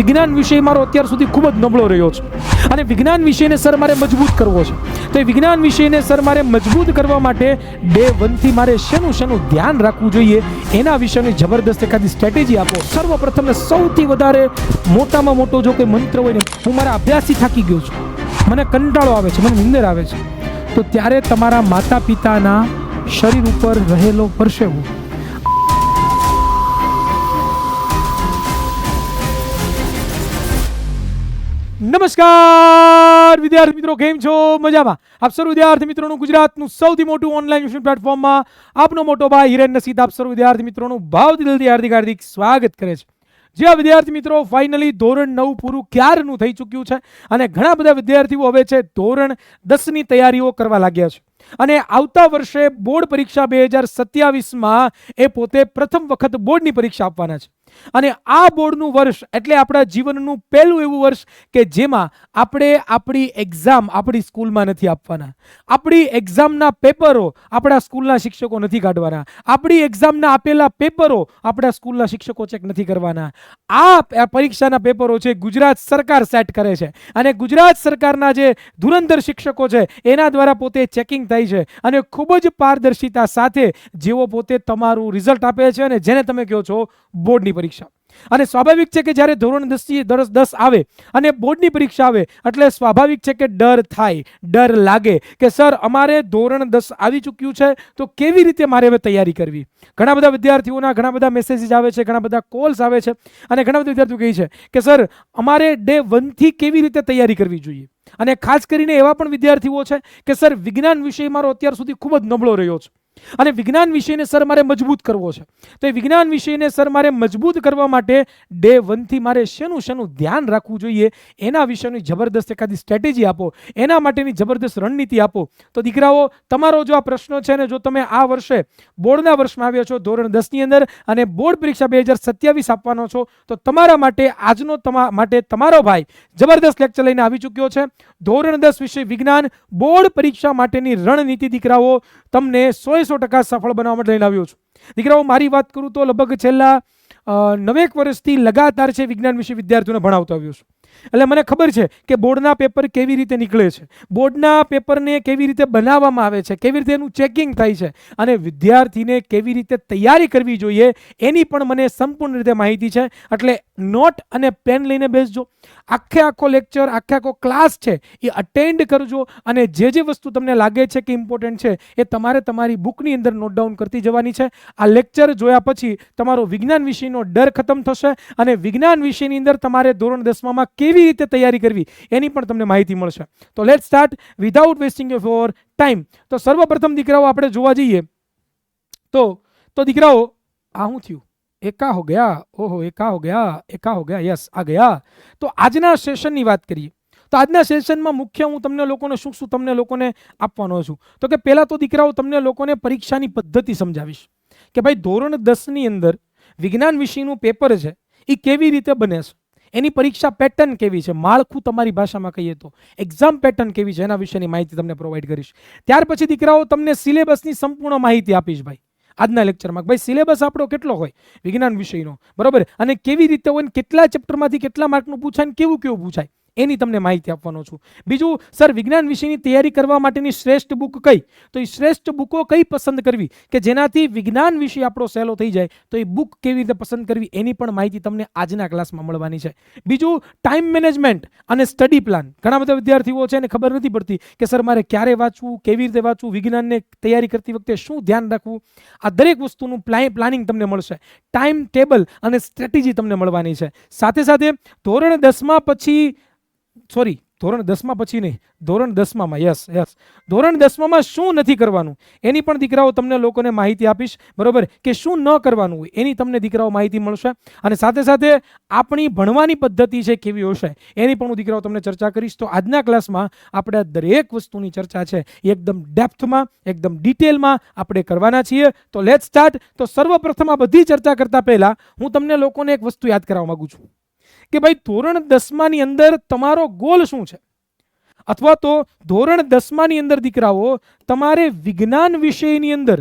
વિજ્ઞાન વિષય મારો અત્યાર સુધી ખૂબ જ નબળો રહ્યો છે અને વિજ્ઞાન વિષયને સર મારે મજબૂત કરવો છે. તો એ વિજ્ઞાન વિષયને સર મારે મજબૂત કરવા માટે ડે 1 થી મારે શેનું ધ્યાન રાખવું જોઈએ એના વિશેની જબરદસ્ત એકાદી સ્ટ્રેટેજી આપો. સર્વપ્રથમ ને સૌથી વધારે મોટામાં મોટો જો કોઈ મંત્ર હોય ને, હું મારા અભ્યાસથી થાકી ગયો છું, મને કંટાળો આવે છે, મને નીંદર આવે છે, તો ત્યારે તમારા માતા પિતાના શરીર ઉપર રહેલો પરસેવો, નમસ્કાર વિદ્યાર્થી મિત્રો, કેમ છો? મજામાં? આપ સર્વ વિદ્યાર્થી મિત્રોનું ગુજરાતનું સૌથી મોટું ઓનલાઈન ટ્યુશન પ્લેટફોર્મમાં આપનો મોટો ભાઈ હિરેન નસીદ આપ સર્વ વિદ્યાર્થી મિત્રોનું ભાવથી હાર્દિક સ્વાગત કરે છે. જે વિદ્યાર્થી મિત્રો ફાઇનલી ધોરણ 9 પૂરું ક્યારનું થઈ ચૂક્યું છે અને ઘણા બધા વિદ્યાર્થીઓ હવે છે ધોરણ 10 ની તૈયારીઓ કરવા લાગ્યા છે અને આવતા વર્ષે બોર્ડ પરીક્ષા 2027માં એ પોતે પ્રથમ વખત બોર્ડની પરીક્ષા આપવાના છે. અને આ બોર્ડનું વર્ષ એટલે આપણા જીવનનું પહેલું એવું વર્ષ કે જેમાં આપણે આપણી એક્ઝામ આપણી સ્કૂલમાં નથી આપવાના, આપણી એક્ઝામના પેપરો આપણા સ્કૂલના શિક્ષકો નથી કાઢવાના, આપણી એક્ઝામના આપેલા પેપરો આપણા સ્કૂલના શિક્ષકો ચેક નથી કરવાના. આ પરીક્ષાના પેપરો છે ગુજરાત સરકાર સેટ કરે છે અને ગુજરાત સરકારના જે ધુરંધર શિક્ષકો છે એના દ્વારા પોતે ચેકિંગ થાય છે અને ખૂબ જ પારદર્શિતા સાથે જેઓ પોતે તમારું રિઝલ્ટ આપે છે અને જેને તમે કહો છો બોર્ડની પરીક્ષા. અને સ્વાભાવિક છે કે જ્યારે ધોરણ 10 આવે અને બોર્ડની પરીક્ષા આવે એટલે સ્વાભાવિક છે કે ડર થાય, ડર લાગે કે સર અમારે ધોરણ 10 આવી ચૂક્યું છે તો કેવી રીતે મારે હવે તૈયારી કરવી. ઘણા બધા વિદ્યાર્થીઓના ઘણા બધા મેસેજીસ આવે છે, ઘણા બધા કોલ્સ આવે છે અને ઘણા બધા વિદ્યાર્થીઓ કહે છે કે સર અમારે ડે 1 થી કેવી રીતે તૈયારી કરવી જોઈએ. અને ખાસ કરીને એવા પણ વિદ્યાર્થીઓ છે કે સર વિજ્ઞાન વિષય મારો અત્યાર સુધી ખૂબ જ નબળો રહ્યો છે અને વિજ્ઞાન વિષયને સર મારે મજબૂત કરવો છે. તો એ વિજ્ઞાન વિષયને સર મારે મજબૂત કરવા માટે ડે 1 થી મારે શેનું ધ્યાન રાખવું જોઈએ એના વિશેની જબરદસ્ત એકાદી સ્ટ્રેટેજી આપો, એના માટેની જબરદસ્ત રણનીતિ આપો. તો દીકરાઓ, તમારો જો આ પ્રશ્ન છે ને, જો તમે આ વર્ષે બોર્ડના વર્ષમાં આવ્યા છો ધોરણ 10 ની અંદર અને બોર્ડ પરીક્ષા 2027 આપવાનો છો, તો તમારા માટે આજનો તમારો ભાઈ જબરદસ્ત લેક્ચર લઈને આવી ચૂક્યો છે. ધોરણ 10 વિષય વિજ્ઞાન બોર્ડ પરીક્ષા માટેની રણનીતિ દીકરાઓ તમને 100% સફળ બનાવવા માટે લઈને આવ્યો છું. દીકરાઓ, મારી વાત કરું તો લગભગ છેલ્લા 9 વર્ષથી લગાતાર છે વિજ્ઞાન વિશે વિદ્યાર્થીઓને ભણાવતો આવ્યો છું. એટલે મને ખબર છે કે બોર્ડના પેપર કેવી રીતે નીકળે છે, બોર્ડના પેપરને કેવી રીતે બનાવવામાં આવે છે, કેવી રીતે એનું ચેકિંગ થાય છે અને વિદ્યાર્થીને કેવી રીતે તૈયારી કરવી જોઈએ એની પણ મને સંપૂર્ણ રીતે માહિતી છે. એટલે નોટ અને પેન લઈને બેસજો, આખો લેક્ચર આખો ક્લાસ છે એ અટેન્ડ કરજો અને જે વસ્તુ તમને લાગે છે કે ઇમ્પોર્ટન્ટ છે એ તમારે તમારી બુકની અંદર નોટ ડાઉન કરતી જવાની છે. આ લેક્ચર જોયા પછી તમારો વિજ્ઞાન વિષયનો ડર ખતમ થશે અને વિજ્ઞાન વિષયની અંદર તમારે ધોરણ 10માં કેવી રીતે તૈયારી કરવી એની પણ તમને માહિતી મળશે. તો let's start without wasting your time. તો સર્વપ્રથમ દીકરાઓ આપણે જોવા જઈએ તો દીકરાઓ આ શું થયું? એકા હો ગયા, ઓહો એકા હો ગયા, યસ આ ગયા. તો આજના સેશનની વાત કરીએ તો આજના સેશનમાં મુખ્ય હું તમને લોકોને શું તમને લોકોને આપવાનો છું તો કે પહેલા તો દીકરાઓ તમને લોકોને પરીક્ષાની પદ્ધતિ સમજાવીશ કે ભાઈ ધોરણ 10 ની અંદર વિજ્ઞાન વિષયનું પેપર છે એ કેવી રીતે બને છે, એની પરીક્ષા પેટર્ન કેવી છે, માળખું તમારી ભાષામાં કહીએ તો એક્ઝામ પેટર્ન કેવી છે એના વિશેની માહિતી તમને પ્રોવાઈડ કરીશ. ત્યાર પછી દીકરાઓ તમને સિલેબસની સંપૂર્ણ માહિતી આપીશ ભાઈ આજના લેક્ચરમાં. ભાઈ સિલેબસ આપણો કેટલો હોય વિજ્ઞાન વિષયનો, બરાબર, અને કેવી રીતે હોય, કેટલા ચેપ્ટરમાંથી કેટલા માર્કનું પૂછાય ને કેવું પૂછાય એની તમને માહિતી આપવાનો છું. બીજું, સર વિજ્ઞાન વિષયની તૈયારી કરવા માટેની શ્રેષ્ઠ બુક કઈ, તો એ શ્રેષ્ઠ બુકો કઈ પસંદ કરવી કે જેનાથી વિજ્ઞાન વિષય આપણો સહેલો થઈ જાય, તો એ બુક કેવી રીતે પસંદ કરવી એની પણ માહિતી તમને આજના ક્લાસમાં મળવાની છે. બીજું, ટાઈમ મેનેજમેન્ટ અને સ્ટડી પ્લાન. ઘણા બધા વિદ્યાર્થીઓ છે ને ખબર નથી પડતી કે સર મારે ક્યારે વાંચવું, કેવી રીતે વાંચવું, વિજ્ઞાનને તૈયારી કરતી વખતે શું ધ્યાન રાખવું, આ દરેક વસ્તુનું પ્લાનિંગ તમને મળશે. ટાઈમ ટેબલ અને સ્ટ્રેટેજી તમને મળવાની છે. સાથે સાથે ધોરણ 10માં પછી ધોરણ 10માં પછી નહીં, ધોરણ 10માં યસ ધોરણ 10માં શું નથી કરવાનું એની પણ દીકરાઓ તમને લોકોને માહિતી આપીશ, બરોબર, કે શું ન કરવાનું હોય એની તમને દીકરાઓ માહિતી મળશે. અને સાથે સાથે આપણી ભણવાની પદ્ધતિ છે કેવી હશે એની પણ હું દીકરાઓ તમને ચર્ચા કરીશ. તો આજના ક્લાસમાં આપણે દરેક વસ્તુની ચર્ચા છે એકદમ ડેપ્થમાં, એકદમ ડિટેલમાં આપણે કરવાના છીએ. તો લેટ્સ સ્ટાર્ટ. તો સર્વપ્રથમ આ બધી ચર્ચા કરતા પહેલા હું તમને લોકોને એક વસ્તુ યાદ કરાવવા માંગુ છું કે ભાઈ ધોરણ 10માની અંદર તમારો ગોલ શું છે, અથવા તો ધોરણ 10માની અંદર દીકરાઓ તમારે વિજ્ઞાન વિષયની અંદર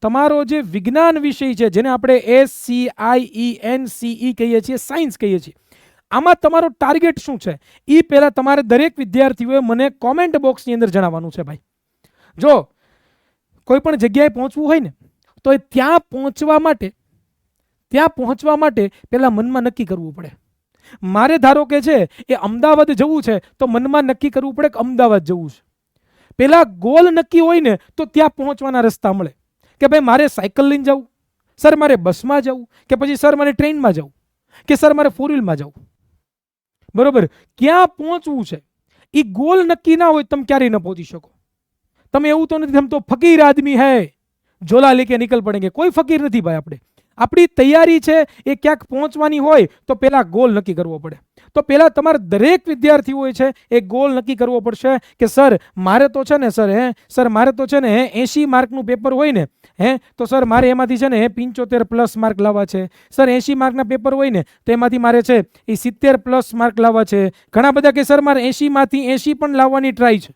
તમારો જે વિજ્ઞાન વિષય છે જેને આપણે SCIENCE કહીએ છીએ, સાયન્સ કહીએ છીએ, આમાં તમારો ટાર્ગેટ શું છે એ પહેલા તમારે દરેક વિદ્યાર્થીઓએ મને કોમેન્ટ બોક્સની અંદર જણાવવાનું છે ભાઈ. જો કોઈ પણ જગ્યાએ પહોંચવું હોય ને તો એ ત્યાં પહોંચવા માટે પહેલા મનમાં નક્કી કરવું પડે. મારે ધારો કે છે એ અમદાવાદ જવું છે તો મનમાં નક્કી કરવું પડે કે અમદાવાદ જવું છે. પહેલા ગોલ નક્કી હોય ને તો ત્યાં પહોંચવાના રસ્તા મળે કે ભાઈ મારે સાયકલ લઈને જવું, સર મારે બસમાં જવું, કે પછી સર મારે ટ્રેનમાં જવું, કે સર મારે ફોર વ્હીલમાં જવું. બરોબર, ક્યાં પહોંચવું છે એ ગોલ નક્કી ના હોય તમે ક્યારેય ન પહોંચી શકો. તમે એવું તો નથી સમતો ફકીર આદમી હૈ ઝોલા લેકે નિકલ પડેંગે. કોઈ ફકીર નથી ભાઈ. આપણી તૈયારી છે એ ક્યાંક પહોંચવાની હોય તો પહેલા ગોલ નક્કી કરવો પડે. તો પહેલા તમારે દરેક વિદ્યાર્થીઓએ છે એ ગોલ નક્કી કરવો પડશે કે સર મારે તો છે ને સર મારે તો છે ને 80 માર્કનું પેપર હોય ને તો સર મારે એમાંથી છે ને 75 પ્લસ માર્ક લાવવા છે. સર 80 માર્કના પેપર હોય ને તો એમાંથી મારે છે એ 70 પ્લસ માર્ક લાવવા છે. ઘણા બધા કે સર મારે 80 માંથી 80 પણ લાવવાની ટ્રાય છે.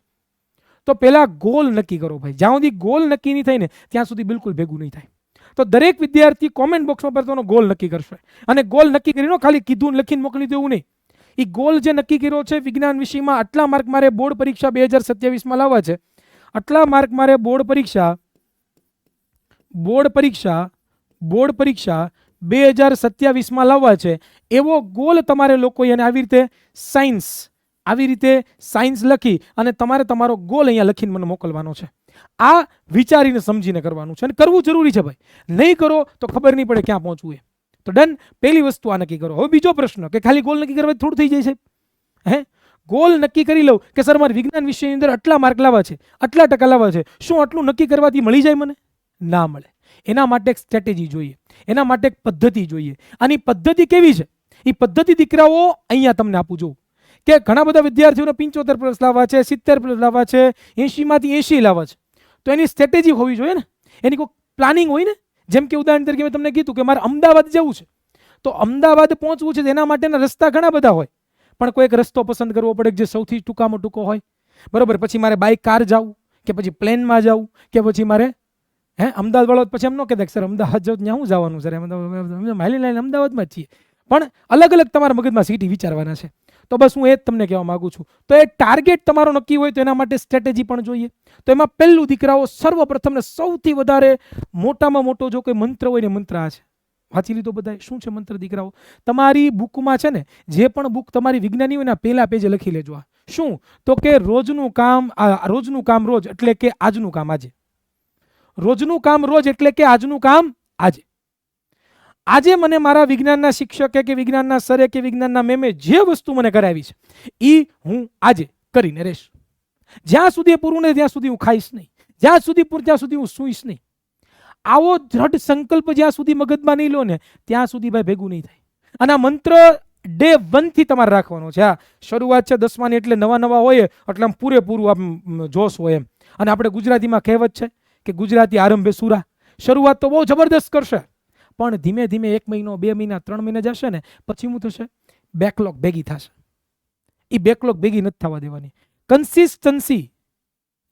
તો પહેલા ગોલ નક્કી કરો ભાઈ. જ્યાં સુધી ગોલ નક્કી નહીં થાય ને ત્યાં સુધી બિલકુલ ભેગું નહીં થાય. તો દરેક વિદ્યાર્થી કોમેન્ટ બોક્સમાં પોતાનો ગોલ નક્કી કરશે. અને ગોલ નક્કી કરીને ખાલી કીધું લખીને મોકલી દેવું નહીં. એ ગોલ જે નક્કી કર્યો છે વિજ્ઞાન વિષયમાં આટલા માર્ક મારે બોર્ડ પરીક્ષા 2027માં લાવવા છે, આટલા માર્ક મારે બોર્ડ પરીક્ષા 2027માં લાવવા છે, એવો ગોલ તમારે લોકોએ અને આવી રીતે સાયન્સ લખી અને તમારે તમારો ગોલ અહીંયા લખીને મને મોકલવાનો છે. આ વિચારીને સમજીને કરવાનું છે અને કરવું જરૂરી છે ભાઈ. નહીં કરો તો ખબર નહીં પડે ક્યાં પહોંચવું. તો ડન, પહેલી વસ્તુ આ નક્કી કરો. હવે બીજો પ્રશ્ન કે ખાલી ગોલ નક્કી કરવા થોડું થઈ જાય છે. ગોલ નક્કી કરી લઉં કે સર મારે વિજ્ઞાન વિષયની અંદર આટલા માર્ક લાવવા છે, આટલા ટકા લાવવા છે. શું આટલું નક્કી કરવાથી મળી જાય? મને ના મળે. એના માટે એક સ્ટ્રેટેજી જોઈએ, એના માટે એક પદ્ધતિ જોઈએ. આની પદ્ધતિ કેવી છે એ પદ્ધતિ દીકરાઓ અહીંયા તમને આપું છું કે ઘણા બધા વિદ્યાર્થીઓને 75 પ્લસ લાવવા છે, 70 પ્લસ લાવવા છે, 80 માંથી 80 લાવવા છે. તો એની સ્ટ્રેટેજી હોવી જોઈએ ને, એની કોઈ પ્લાનિંગ હોય ને. જેમ કે ઉદાહરણ તરીકે મેં તમને કીધું કે મારે અમદાવાદ જવું છે તો અમદાવાદ પહોંચવું છે એના માટેના રસ્તા ઘણા બધા હોય, પણ કોઈ એક રસ્તો પસંદ કરવો પડે જે સૌથી ટૂંકામાં ટૂંકો હોય. બરોબર, પછી મારે બાઇક કાર જવું કે પછી પ્લેનમાં જવું કે પછી મારે અમદાવાદ વાળો પછી એમ ન કહેતા સર અમદાવાદ જાવ ત્યાં હું જવાનું સર માલી લાઈને અમદાવાદમાં જ છીએ. પણ અલગ અલગ તમારા મગજમાં સિટી વિચારવાના છે. તો બસ હું એ જ તમને કહેવા માંગુ છું. તો એ ટાર્ગેટ તમારો નક્કી હોય તો એના માટે સ્ટ્રેટેજી પણ જોઈએ. તો એમાં પહેલું દીકરાઓ સર્વપ્રથમ ને સૌથી વધારે મોટામાં મોટો જો કોઈ મંત્ર હોય ને મંત્ર આ છે. વાંચી લીધો બધાએ? શું છે મંત્ર દીકરાઓ? તમારી બુકમાં છે ને જે પણ બુક તમારી વિજ્ઞાની હોય ને પહેલા પેજે લખી લેજો. શું? તો કે રોજનું કામ રોજ એટલે કે આજનું કામ આજે. રોજનું કામ રોજ એટલે કે આજનું કામ આજે. આજે મને મારા વિજ્ઞાનના શિક્ષકે કે વિજ્ઞાનના સરે કે વિજ્ઞાનના મેમે જે વસ્તુ મને કરાવી છે એ હું આજે કરીને રહીશ. જ્યાં સુધી પૂરું નહીં ત્યાં સુધી હું ખાઈશ નહીં, જ્યાં સુધી પૂરું ત્યાં સુધી હું સૂઈશ નહીં. આવો દ્રઢ સંકલ્પ જ્યાં સુધી મગજમાં નહીં લો ને ત્યાં સુધી ભાઈ ભેગું નહીં થાય. અને આ મંત્ર ડે 1 થી તમારે રાખવાનો છે. આ શરૂઆત છે 10માની એટલે નવા હોય એટલે આમ પૂરેપૂરું આમ જોશ હોય એમ. અને આપણે ગુજરાતીમાં કહેવત છે કે ગુજરાતી આરંભે સુરા. શરૂઆત તો બહુ જબરદસ્ત કરશે, પણ ધીમે ધીમે 1 મહિનો 2 મહિના 3 મહિના જશે ને પછી શું થશે? બેકલોગ ભેગી થશે. એ બેકલોગ ભેગી નથી થવા દેવાની. કન્સિસ્ટન્સી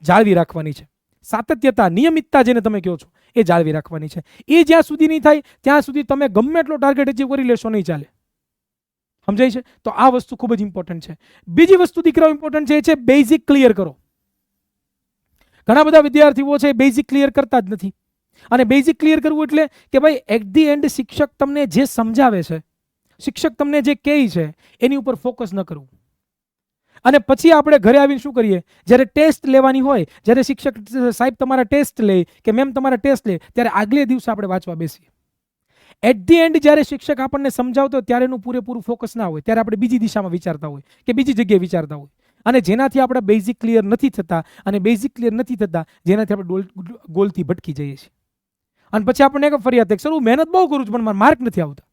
જાળવી રાખવાની છે. સાતત્યતા, નિયમિતતા જેને તમે કહો છો એ જાળવી રાખવાની છે. એ જ્યાં સુધી નહીં થાય ત્યાં સુધી તમે ગમે એટલો ટાર્ગેટ અચીવ કરી લેશો નહીં ચાલે. સમજાય છે? તો આ વસ્તુ ખૂબ જ ઇમ્પોર્ટન્ટ છે. બીજી વસ્તુ દીકરાઓ ઇમ્પોર્ટન્ટ છે એ છે બેઝિક ક્લિયર કરો. ઘણા બધા વિદ્યાર્થીઓ છે બેઝિક ક્લિયર કરતા જ નથી. અને બેઝિક ક્લિયર કરવું એટલે કે ભાઈ એટ ધી એન્ડ શિક્ષક તમને જે સમજાવે છે, શિક્ષક તમને જે કહે છે એની ઉપર ફોકસ ન કરવું. અને પછી આપણે ઘરે આવીને શું કરીએ? જ્યારે ટેસ્ટ લેવાની હોય, જ્યારે શિક્ષક સાહેબ તમારા ટેસ્ટ લે કે મેમ તમારા ટેસ્ટ લે ત્યારે આગલે દિવસે આપણે વાંચવા બેસીએ. એટ ધી એન્ડ જ્યારે શિક્ષક આપણને સમજાવતો હોય ત્યારે એનું પૂરેપૂરું ફોકસ ના હોય, ત્યારે આપણે બીજી દિશામાં વિચારતા હોય કે બીજી જગ્યાએ વિચારતા હોય. અને જેનાથી આપણે બેઝિક ક્લિયર નથી થતા, અને બેઝિક ક્લિયર નથી થતા જેનાથી આપણે ગોલથી ભટકી જઈએ છીએ. અને પછી આપણને એક ફરિયાદ થાય સર હું મહેનત બહુ કરું છું પણ મારા માર્ક નથી આવતા.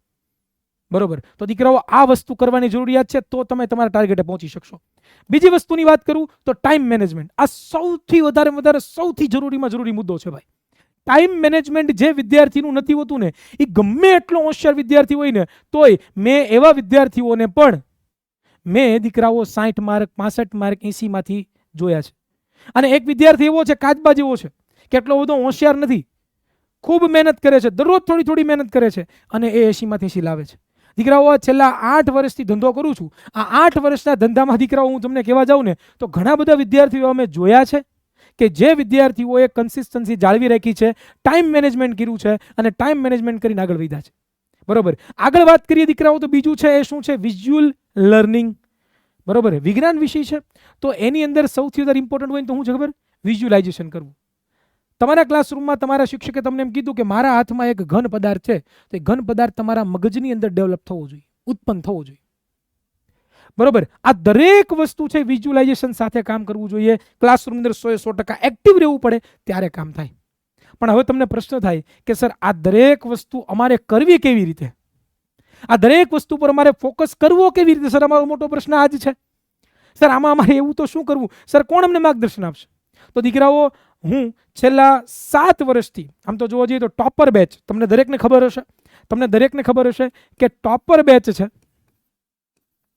બરોબર, તો દીકરાઓ આ વસ્તુ કરવાની જરૂરિયાત છે તો તમે તમારા ટાર્ગેટે પહોંચી શકશો. બીજી વસ્તુની વાત કરું તો ટાઈમ મેનેજમેન્ટ. આ સૌથી વધારે સૌથી જરૂરીમાં જરૂરી મુદ્દો છે ભાઈ. ટાઈમ મેનેજમેન્ટ જે વિદ્યાર્થીનું નથી હોતું ને એ ગમે એટલો હોશિયાર વિદ્યાર્થી હોય ને તોય મેં એવા વિદ્યાર્થીઓને પણ દીકરાઓ 60 માર્ક 65 માર્ક 80 માંથી જોયા છે. અને એક વિદ્યાર્થી એવો છે કાચબા જેવો છે કે એટલો બધો હોશિયાર નથી, ખૂબ મહેનત કરે છે, દરરોજ થોડી મહેનત કરે છે અને એ 80 માંથી 80 લાવે છે. દીકરાઓ છેલ્લા 8 વર્ષથી ધંધો કરું છું. આ 8 વર્ષના ધંધામાં દીકરાઓ હું તમને કહેવા જાઉં ને તો ઘણા બધા વિદ્યાર્થીઓ અમે જોયા છે કે જે વિદ્યાર્થીઓએ કન્સિસ્ટન્સી જાળવી રાખી છે, ટાઈમ મેનેજમેન્ટ કર્યું છે અને ટાઈમ મેનેજમેન્ટ કરીને આગળ વધ્યા છે. બરોબર. આગળ વાત કરીએ દીકરાઓ તો બીજું છે એ શું છે? Visual learning. બરોબર. વિજ્ઞાન વિષય છે તો એની અંદર સૌથી વધારે ઇમ્પોર્ટન્ટ હોય તો શું છે ખબર? વિઝ્યુલાઇઝેશન કરવું. તમારા ક્લાસરૂમમાં તમારા શિક્ષકે તમને એમ કીધું કે મારા હાથમાં એક ઘન પદાર્થ છે, તો એ ઘન પદાર્થ તમારા મગજની અંદર ડેવલપ થવો જોઈએ, ઉત્પન્ન થવો જોઈએ. બરોબર. આ દરેક વસ્તુ છે વિઝ્યુલાઇઝેશન સાથે કામ કરવું જોઈએ. ક્લાસરૂમ અંદર 100% એક્ટિવ રહેવું પડે ત્યારે કામ થાય. પણ હવે તમને પ્રશ્ન થાય કે સર આ દરેક વસ્તુ અમારે કરવી કેવી રીતે? આ દરેક વસ્તુ પર અમારે ફોકસ કરવો કેવી રીતે? સર અમારો મોટો પ્રશ્ન આ જ છે. સર આમાં અમારે એવું તો શું કરવું? સર કોણ અમને માર્ગદર્શન આપશે? તો દીકરાઓ હું છેલ્લા 7 વર્ષથી આમ તો જોવા જઈએ તો ટોપર બેચ તમને દરેકને ખબર હશે કે ટોપર બેચ છે,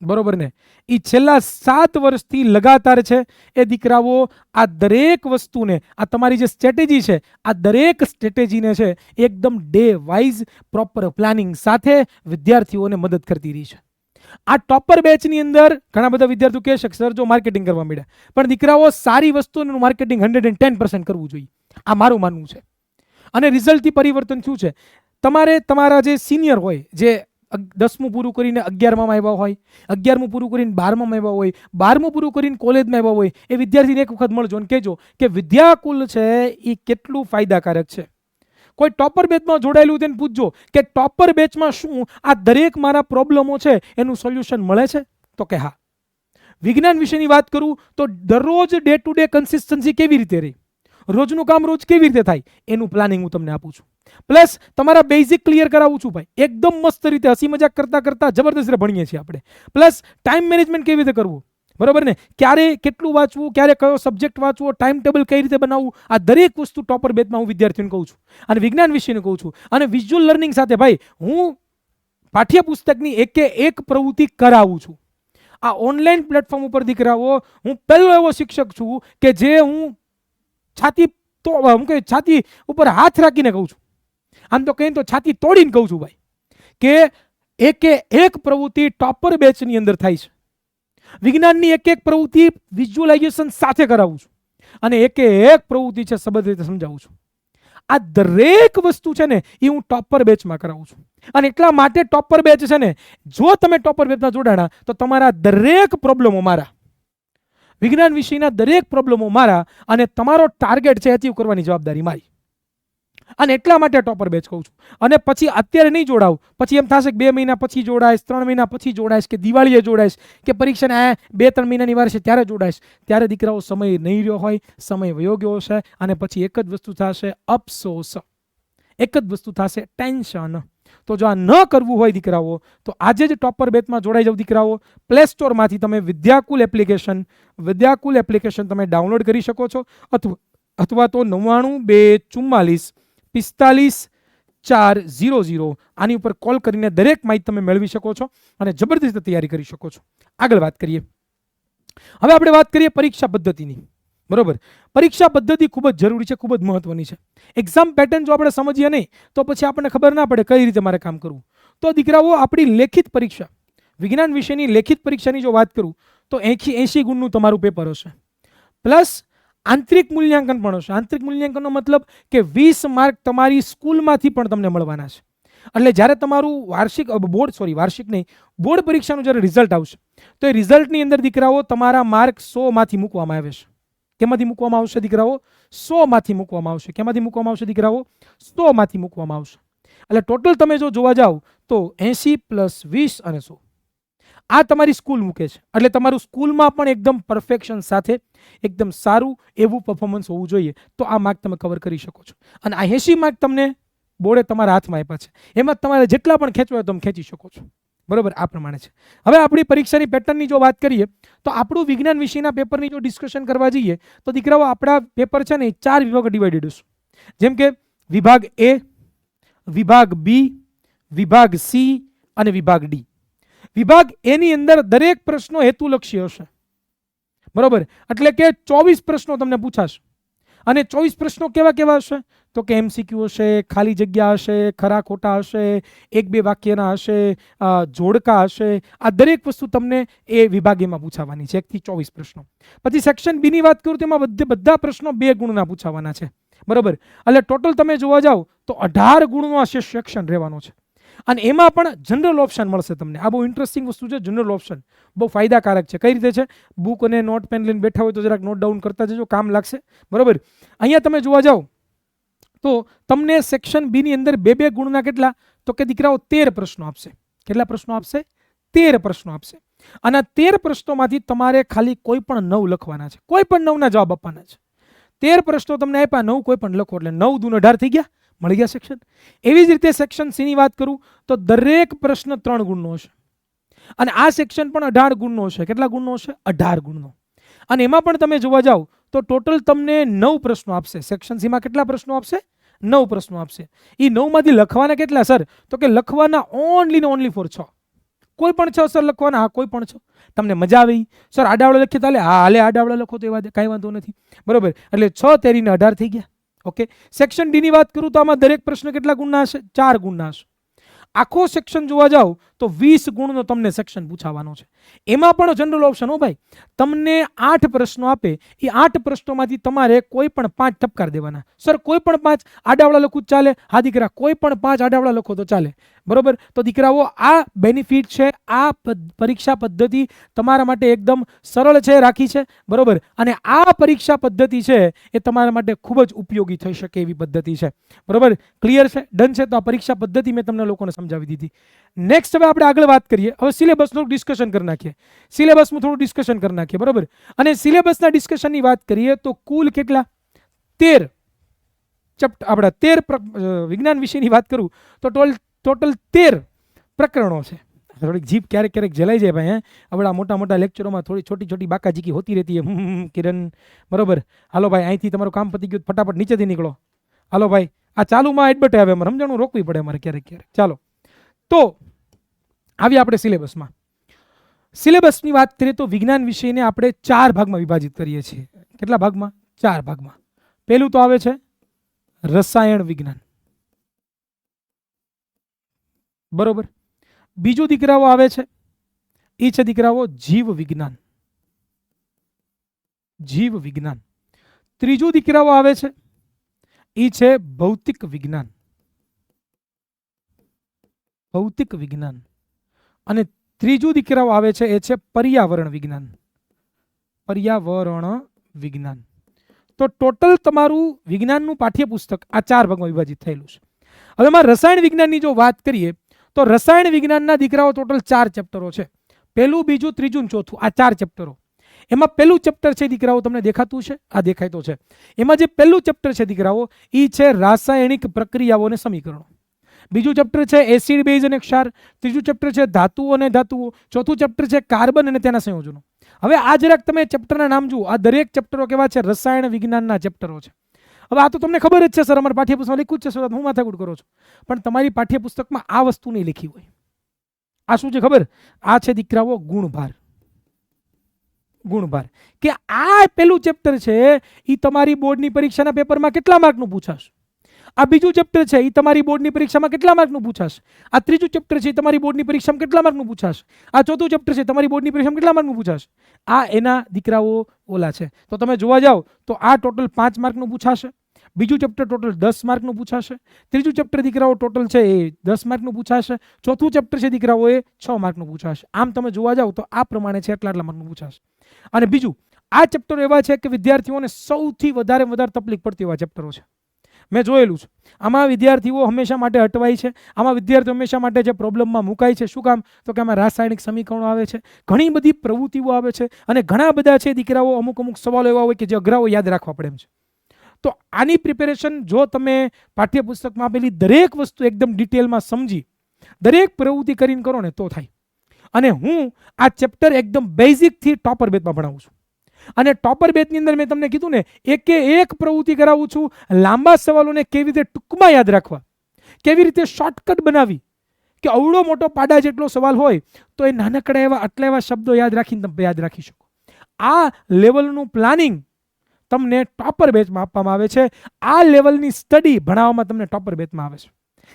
બરોબર ને, એ છેલ્લા 7 વર્ષથી લગાતાર છે. એ દીકરાઓ આ દરેક વસ્તુને, આ તમારી જે સ્ટ્રેટેજી છે, આ દરેક સ્ટ્રેટેજીને છે એકદમ ડે વાઇઝ પ્રોપર પ્લાનિંગ સાથે વિદ્યાર્થીઓને મદદ કરતી રહી છે. આ ટોપર બેચની અંદર ઘણા બધા વિદ્યાર્થીઓ કહે છે કે સર જો માર્કેટિંગ કરવા મળ્યા, પણ દીકરાઓ સારી વસ્તુનું માર્કેટિંગ 110% કરવું જોઈએ. આ મારું માનવું છે. અને રિઝલ્ટથી પરિવર્તન થયું છે. તમારે તમારા જે સિનિયર હોય, જે 10મું પૂરું કરીને 11માં આવ્યા હોય, 11મું પૂરું કરીને 12માં આવ્યા હોય, 12મું પૂરું કરીને કોલેજમાં આવ્યા હોય, એ વિદ્યાર્થીને એક વખત મળજો અને કહેજો કે વિદ્યાકુલ છે એ કેટલું ફાયદાકારક છે. કોઈ ટોપર બેચમાં જોડાયેલું તેને પૂછજો કે ટોપર બેચમાં શું આ દરેક મારા પ્રોબ્લેમો છે એનું સોલ્યુશન મળે છે? તો કે હા. વિજ્ઞાન વિશેની વાત કરું તો દરરોજ ડે ટુ ડે કન્સિસ્ટન્સી કેવી રીતે રહી, રોજનું કામ રોજ કેવી રીતે થાય એનું પ્લાનિંગ હું તમને આપું છું. પ્લસ તમારા બેઝિક ક્લિયર કરાવું છું ભાઈ, એકદમ મસ્ત રીતે હસી મજાક કરતા જબરદસ્ત રીતે ભણીએ છીએ આપણે. પ્લસ ટાઈમ મેનેજમેન્ટ કેવી રીતે કરવું, બરોબર ને, ક્યારે કેટલું વાંચવું, ક્યારે કયો સબ્જેક્ટ વાંચવો, ટાઈમ ટેબલ કઈ રીતે બનાવવું, આ દરેક વસ્તુ ટોપર બેચમાં હું વિદ્યાર્થીઓને કહું છું અને વિજ્ઞાન વિષયને કહું છું. અને વિઝ્યુઅલ લર્નિંગ સાથે ભાઈ હું પાઠ્યપુસ્તકની એક પ્રવૃત્તિ કરાવું છું. આ ઓનલાઈન પ્લેટફોર્મ ઉપર દીકરાઓ હું પહેલો એવો શિક્ષક છું કે જે હું છાતી ઉપર હાથ રાખીને કહું છું, આમ તો કહીને તો છાતી તોડીને કહું છું ભાઈ, કે એક પ્રવૃત્તિ ટોપર બેચની અંદર થાય છે. વિજ્ઞાનની એક પ્રવૃત્તિ વિઝ્યુલાઇઝેશન સાથે કરાવું છું અને એક પ્રવૃત્તિ છે સબંધ રીતે સમજાવું છું. આ દરેક વસ્તુ છે ને એ હું ટોપર બેચમાં કરાવું છું. અને એટલા માટે ટોપર બેચ છે ને, જો તમે ટોપર બેચમાં જોડાણા તો તમારા દરેક પ્રોબ્લેમો મારા, વિજ્ઞાન વિષયના દરેક પ્રોબ્લેમો મારા, અને તમારો ટાર્ગેટ છે અચીવ કરવાની જવાબદારી મારી. અને એટલા માટે ટોપર બેચ કહું છું. અને પછી અત્યારે નહીં જોડાવ, પછી એમ થશે કે 2 મહિના પછી જોડાઈશ, 3 મહિના પછી જોડાઈશ, કે દિવાળીએ જોડાઈશ, કે પરીક્ષાને 2-3 મહિનાની વાર છે ત્યારે જોડાઈશ. ત્યારે દીકરાઓ સમય નહીં રહ્યો હોય, સમય વયો ગયો છે અને પછી એક જ વસ્તુ થશે અફસોસ, એક જ વસ્તુ થશે ટેન્શન. તો જો આ ન કરવું હોય દીકરાઓ તો આજે જ ટોપર બેચમાં જોડાઈ જાવ દીકરાઓ. પ્લે સ્ટોરમાંથી તમે વિદ્યાકુલ એપ્લિકેશન તમે ડાઉનલોડ કરી શકો છો, અથવા તો 99 244 45 400 આની ઉપર કોલ કરીને દરેક માહિતી તમે મેળવી શકો છો અને જબરદસ્ત તૈયારી કરી શકો છો. આગળ વાત કરીએ. હવે આપણે વાત કરીએ પરીક્ષા પદ્ધતિની. બરોબર. પરીક્ષા પદ્ધતિ ખૂબ જ જરૂરી છે, ખૂબ જ મહત્વની છે. એક્ઝામ પેટર્ન જો આપણે સમજીએ નહીં તો પછી આપણને ખબર ના પડે કઈ રીતે મારે કામ કરવું. તો દીકરાઓ આપણી લેખિત પરીક્ષા, વિજ્ઞાન વિષયની લેખિત પરીક્ષાની જો વાત કરું તો 80 ગુણનું તમારું પેપર હશે. પ્લસ આંતરિક મૂલ્યાંકન પણ હશે. આંતરિક મૂલ્યાંકનનો મતલબ કે 20 માર્ક તમારી સ્કૂલમાંથી પણ તમને મળવાના છે. એટલે જ્યારે તમારું બોર્ડ પરીક્ષાનું જ્યારે રિઝલ્ટ આવશે તો એ રિઝલ્ટની અંદર દીકરાઓ તમારા માર્ક 100માંથી મૂકવામાં આવે છે. કેમાંથી મૂકવામાં આવશે દીકરાઓ? 100માંથી મૂકવામાં આવશે. કેમાંથી મૂકવામાં આવશે દીકરાઓ? 100માંથી મૂકવામાં આવશે. એટલે ટોટલ તમે જો જોવા જાવ તો 80 + 20 અને 100 આ તમારી સ્કૂલ મૂકે છે. એટલે તમારું સ્કૂલમાં પણ એકદમ પરફેક્શન સાથે એકદમ સારું એવું પરફોર્મન્સ હોવું જોઈએ તો આ માર્ક તમે કવર કરી શકો છો. અને આ 80 માર્ક તમને બોર્ડે તમારા હાથમાં આપ્યા છે, એમાં તમારે જેટલા પણ ખેંચવા હોય તમે ખેંચી શકો છો. બરોબર. આ પ્રમાણે છે. હવે આપણી પરીક્ષાની પેટર્નની જો વાત કરીએ તો આપણું વિજ્ઞાન વિષયના પેપરની જો ડિસ્કશન કરવા જઈએ તો દીકરાઓ આપણા પેપર છે ને 4 વિભાગ ડિવાઇડેડ હશે. જેમ કે વિભાગ A, વિભાગ B, વિભાગ C અને વિભાગ D. વિભાગ A ની અંદર દરેક પ્રશ્નો હેતુલક્ષી હશે. બરોબર. એટલે કે 24 પ્રશ્નો તમને પૂછાશે અને 24 પ્રશ્નો કેવા કેવા હશે? તો કે MCQ હશે, ખાલી જગ્યા હશે, ખરા ખોટા હશે, એક બે વાક્યના હશે, જોડકા હશે. આ દરેક વસ્તુ તમને એ વિભાગીમાં પૂછાવાની છે, 1 થી 24 પ્રશ્નો. પછી સેક્શન બી ની વાત કરું તો એમાં બધા પ્રશ્નો 2 ગુણના પૂછાવાના છે, બરોબર. એટલે ટોટલ તમે જોવા જાવ તો 18 ગુણનો આ સેક્શન રહેવાનો છે. અને એમાં પણ જનરલ ઓપ્શન મળશે તમને. આ બહુ ઇન્ટરેસ્ટિંગ વસ્તુ છે. જનરલ ઓપ્શન બહુ ફાયદાકારક છે. કઈ રીતે છે? બુક અને નોટ પેન લઈને બેઠા હોય તો જરાક નોટ ડાઉન કરતા જજો, કામ લાગશે, બરોબર. અહીંયા તમે જોવા જાવ તો તમને સેક્શન બી ની અંદર 2 ગુણના કેટલા? તો કે દીકરાઓ 13 પ્રશ્નો આપશે. કેટલા પ્રશ્નો આપશે? 13 પ્રશ્નો આપશે. અને આ 13 પ્રશ્નોમાંથી તમારે ખાલી કોઈ પણ 9 લખવાના છે. કોઈ પણ 9 ના જવાબ આપવાના છે. 13 પ્રશ્નો તમને આપ્યા, 9 કોઈ પણ લખો એટલે 9 દૂને 18 થઈ ગયા, મળી ગયા સેક્શન. એવી જ રીતે સેક્શન સી ની વાત કરું તો દરેક પ્રશ્ન 3 ગુણનો હશે. અને આ સેક્શન પણ 18 ગુણનો હશે. કેટલા ગુણનો હશે? 18 ગુણનો. અને એમાં પણ તમે જોવા જાવ તો ટોટલ તમને 9 પ્રશ્નો આપશે. સેક્શન સી માં કેટલા પ્રશ્નો આપશે? 9 પ્રશ્નો આપશે. એ 9 માંથી લખવાના કેટલા સર? તો કે લખવાના ઓનલી ને ઓનલી ફોર 6. કોઈ પણ 6 સર લખવાના? હા, કોઈ પણ 6. તમને મજા આવી સર આડાવડા લખીએ તાલે? હા, હાલે આડાવડા લખો તો એવા કાંઈ વાંધો નથી, બરોબર. એટલે 6 તેરીને 18 થઈ ગયા. ઓકે. સેક્શન ડી ની વાત કરું તો આમાં દરેક પ્રશ્ન કેટલા ગુણના હશે? 4 ગુણના હશે. આખો સેક્શન જોવા જાવ તો 20 ગુણનો તમને સેક્શન પૂછાવાનો છે. એમાં પણ જનરલ ઓપ્શન, હો ભાઈ. તમને 8 પ્રશ્નો આપે, એ 8 પ્રશ્નોમાંથી તમારે કોઈ પણ 5 ઠપકાર દેવાના. સર કોઈ પણ 5 આડાવડા લખું ચાલે? હા દીકરા, કોઈ પણ 5 આડાવડા લખો તો ચાલે, બરોબર. તો દીકરાઓ આ બેનિફિટ છે, આ પરીક્ષા પદ્ધતિ તમારા માટે એકદમ સરળ છે, રાખી છે, બરોબર. અને આ પરીક્ષા પદ્ધતિ છે એ તમારા માટે ખૂબ જ ઉપયોગી થઈ શકે એવી પદ્ધતિ છે, બરોબર. ક્લિયર છે? ડન છે? તો આ પરીક્ષા પદ્ધતિ મેં તમને લોકોને સમજાવી દીધી. નેક્સ્ટ હવે આપણે આગળ વાત કરીએ. હવે સિલેબસનું ડિસ્કશન કરી નાખીએ. સિલેબસનું થોડું ડિસ્કશન કરી નાખીએ, બરોબર. અને સિલેબસના ડિસ્કશનની વાત કરીએ તો કુલ કેટલા? 13 ચેપ્ટર. આપણે 13 વિજ્ઞાન વિષયની વાત કરું તો ટોટલ 13 પ્રકરણો છે. થોડીક જીભ ક્યારેક ક્યારેક જલાઈ જાય ભાઈ. આપણા મોટા મોટા લેક્ચરોમાં થોડી છોટી છોટી બાકાજીકી હોતી રહેતી है કિરણ, બરોબર. હાલો ભાઈ, અહીંથી તમારું કામ પતી ગયું, ફટાફટ નીચેથી નીકળો. હાલો ભાઈ, આ ચાલુમાં એડબર્ટ આવે, અમારે સમજાણું રોકવી પડે અમારે ક્યારેક ક્યારેક. ચાલો, તો આવી આપણે સિલેબસમાં. સિલેબસની વાત કરીએ તો વિજ્ઞાન વિષયને આપણે 4 ભાગમાં વિભાજિત કરીએ છીએ. કેટલા ભાગમાં? 4 ભાગમાં. પહેલું તો આવે છે રસાયણ વિજ્ઞાન, બરોબર. બીજું દીકરાઓ આવે છે એ છે દીકરાઓ જીવ વિજ્ઞાન. જીવ વિજ્ઞાન. ત્રીજું દીકરાઓ આવે છે એ છે ભૌતિક વિજ્ઞાન. ભૌતિક વિજ્ઞાન. અને ત્રીજું દીકરાઓ આવે છે એ છે પર્યાવરણ વિજ્ઞાન. પર્યાવરણ વિજ્ઞાન. તો ટોટલ તમારું વિજ્ઞાનનું પાઠ્યપુસ્તક આ 4 ભાગમાં વિભાજિત થયેલું છે. હવે એમાં રસાયણ વિજ્ઞાનની જો વાત કરીએ તો રસાયણ વિજ્ઞાનના દીકરાઓ ટોટલ 4 ચેપ્ટરો છે. પહેલું, બીજું, ત્રીજું, ચોથું, આ 4 ચેપ્ટરો. એમાં પહેલું ચેપ્ટર છે દીકરાઓ, તમને દેખાતું છે? આ દેખાય તો છે. એમાં જે પહેલું ચેપ્ટર છે દીકરાઓ એ છે રાસાયણિક પ્રક્રિયાઓ અને સમીકરણો. બીજું ચેપ્ટર છે એસિડ, બેઝ અને ક્ષાર. ત્રીજું ચેપ્ટર છે ધાતુઓ અને ધાતુઓ. ચોથું ચેપ્ટર છે કાર્બન અને તેના સંયોજનો. હવે આ જરાક તમે ચેપ્ટરના નામ જુઓ. આ દરેક ચેપ્ટરો કેવા છે? રસાયણ વિજ્ઞાનના ચેપ્ટરો છે. હવે આ તો તમને ખબર જ છે સર, અમારા પાઠ્યપુસ્તકમાં લખ્યું જ છે સર, હું માથાકૂટ કરો છો. પણ તમારી પાઠ્યપુસ્તકમાં આ વસ્તુ નહીં લખી હોય. આ શું છે ખબર? આ છે દીકરાઓ ગુણભાર. ગુણભાર. કે આ પહેલું ચેપ્ટર છે એ તમારી બોર્ડની પરીક્ષાના પેપરમાં કેટલા માર્કનું પૂછાશે. આ બીજું ચેપ્ટર છે એ તમારી બોર્ડની પરીક્ષામાં કેટલા માર્કનું પૂછાશે. આ ત્રીજું ચેપ્ટર છે એ તમારી બોર્ડની પરીક્ષામાં કેટલા માર્કનું પૂછાશે. આ ચોથું ચેપ્ટર છે તમારી બોર્ડની પરીક્ષામાં કેટલા માર્કનું પૂછાશે. આ એના દીકરાઓ ઓલા છે. તો તમે જોવા જાવ તો આ ટોટલ 5 માર્કનું પૂછાશે. બીજું ચેપ્ટર ટોટલ 10 માર્કનું પૂછાશે. ત્રીજું ચેપ્ટર દીકરાઓ ટોટલ છે એ 10 માર્કનું પૂછાશે. ચોથું ચેપ્ટર છે દીકરાઓ એ 6 માર્કનું પૂછાશે. આમ તમે જોવા જાવ તો આ પ્રમાણે છે એટલા માર્કનું પૂછાશે. અને બીજું, આ ચેપ્ટરો એવા છે કે વિદ્યાર્થીઓને સૌથી વધારે તકલીફ પડતી એવા ચેપ્ટરો છે. મેં જોયેલું છે. આમાં વિદ્યાર્થીઓ હંમેશા માટે અટવાય છે. આમાં વિદ્યાર્થીઓ હંમેશા માટે જે પ્રોબ્લેમમાં મુકાય છે. શું કામ? તો કે આમાં રાસાયણિક સમીકરણો આવે છે, ઘણી બધી પ્રવૃત્તિઓ આવે છે, અને ઘણા બધા છે દીકરાઓ અમુક સવાલો એવા હોય કે જે અઘરાઓ યાદ રાખવા પડે એમ છે. તો આની પ્રિપેરેશન જો તમે પાઠ્યપુસ્તકમાં આપેલી દરેક વસ્તુ એકદમ ડિટેલમાં સમજી દરેક પ્રવૃત્તિ કરીને કરો ને તો થાય. અને હું આ ચેપ્ટર એકદમ બેઝિકથી ટોપર બેચમાં ભણાવું છું. અને ટોપર બેચની અંદર મેં તમને કીધું ને એકે એક પ્રવૃત્તિ કરાવું છું. લાંબા સવાલોને કેવી રીતે ટૂંકમાં યાદ રાખવા, કેવી રીતે શોર્ટકટ બનાવી, કે અવળો મોટો પાડા જેટલો સવાલ હોય તો એ નાનકડા એવા આટલા એવા શબ્દો યાદ રાખીને તમે યાદ રાખી શકો. આ લેવલનું પ્લાનિંગ તમને ટોપર બેચમાં આપવામાં આવે છે. આ લેવલની સ્ટડી ભણાવવામાં તમને ટોપર બેચમાં આવે છે.